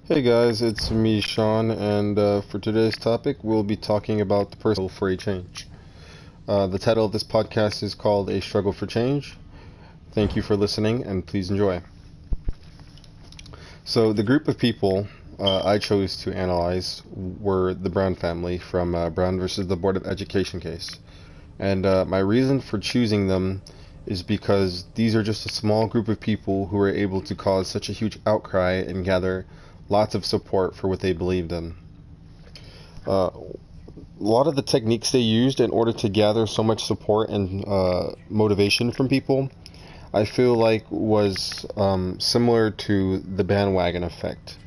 Hey guys, it's me, Sean, and for today's topic, we'll be talking about the personal for a change. The title of this podcast is called A Struggle for Change. Thank you for listening, and please enjoy. So, the group of people I chose to analyze were the Brown family from Brown versus the Board of Education case. And my reason for choosing them is because these are just a small group of people who were able to cause such a huge outcry and gather lots of support for what they believed in. A lot of the techniques they used in order to gather so much support and motivation from people, I feel like was similar to the bandwagon effect.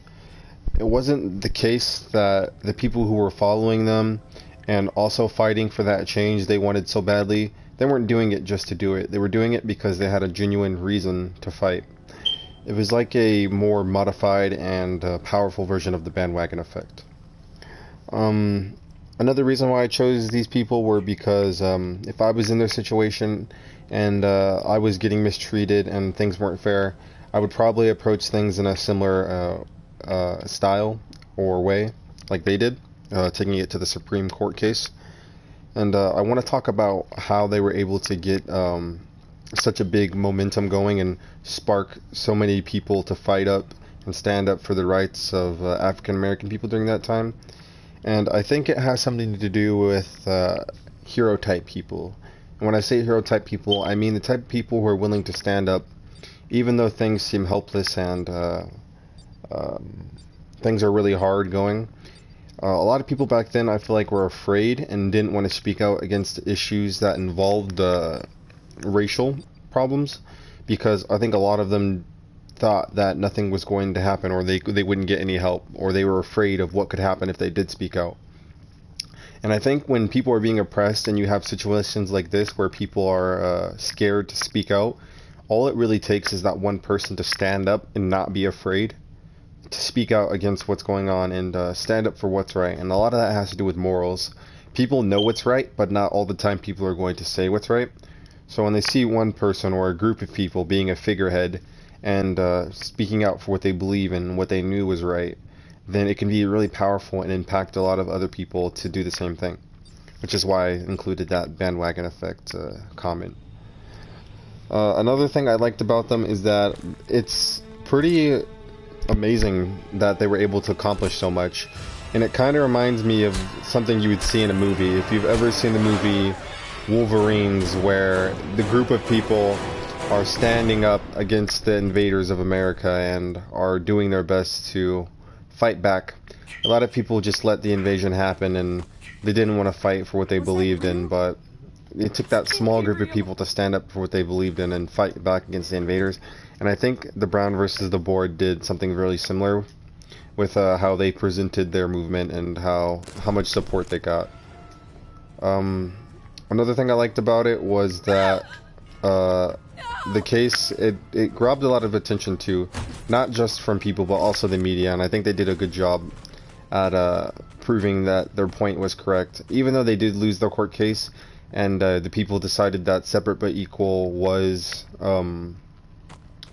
It wasn't the case that the people who were following them and also fighting for that change they wanted so badly, they weren't doing it just to do it. They were doing it because they had a genuine reason to fight. It was like a more modified and powerful version of the bandwagon effect. Another reason why I chose these people were because if I was in their situation and I was getting mistreated and things weren't fair, I would probably approach things in a similar style or way, like they did, taking it to the Supreme Court case. And I want to talk about how they were able to get such a big momentum going and spark so many people to fight up and stand up for the rights of African American people during that time. And I think it has something to do with hero type people. And when I say hero type people, I mean the type of people who are willing to stand up even though things seem helpless and things are really hard going. A lot of people back then, I feel like, were afraid and didn't want to speak out against issues that involved racial problems, because I think a lot of them thought that nothing was going to happen, or they wouldn't get any help, or they were afraid of what could happen if they did speak out. And I think when people are being oppressed and you have situations like this where people are scared to speak out, all it really takes is that one person to stand up and not be afraid to speak out against what's going on and stand up for what's right. And a lot of that has to do with morals. People know what's right, but not all the time people are going to say what's right. So when they see one person or a group of people being a figurehead and speaking out for what they believe in, what they knew was right, then it can be really powerful and impact a lot of other people to do the same thing, which is why I included that bandwagon effect comment. Another thing I liked about them is that it's pretty amazing that they were able to accomplish so much, and it kind of reminds me of something you would see in a movie. If you've ever seen the movie Wolverines, where the group of people are standing up against the invaders of America and are doing their best to fight back. A lot of people just let the invasion happen and they didn't want to fight for what they believed in, but it took that small group of people to stand up for what they believed in and fight back against the invaders. And I think the Brown versus the Board did something really similar with how they presented their movement and how much support they got. Another thing I liked about it was that the case, it grabbed a lot of attention too, not just from people but also the media, and I think they did a good job at proving that their point was correct. Even though they did lose their court case and the people decided that separate but equal was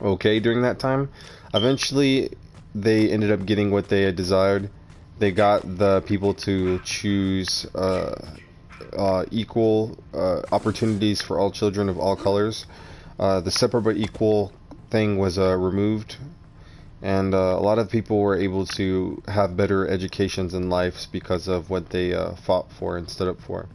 okay during that time, eventually they ended up getting what they had desired. They got the people to choose equal opportunities for all children of all colors. The separate but equal thing was removed, and a lot of people were able to have better educations in life because of what they fought for and stood up for.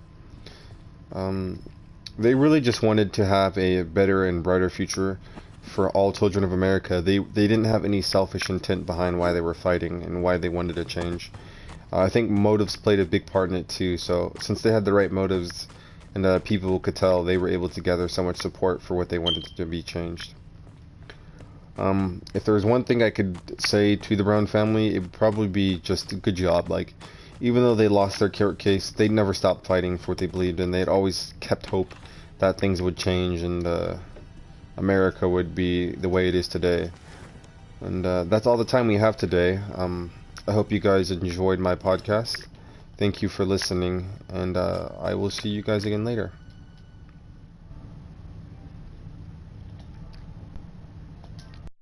They really just wanted to have a better and brighter future for all children of America. They didn't have any selfish intent behind why they were fighting and why they wanted to change. I think motives played a big part in it too. So since they had the right motives and people could tell, they were able to gather so much support for what they wanted to be changed. If there was one thing I could say to the Brown family, it would probably be just a good job. Like, even though they lost their court case, they never stopped fighting for what they believed in. They had always kept hope that things would change and America would be the way it is today. And that's all the time we have today. I hope you guys enjoyed my podcast. Thank you for listening, and I will see you guys again later.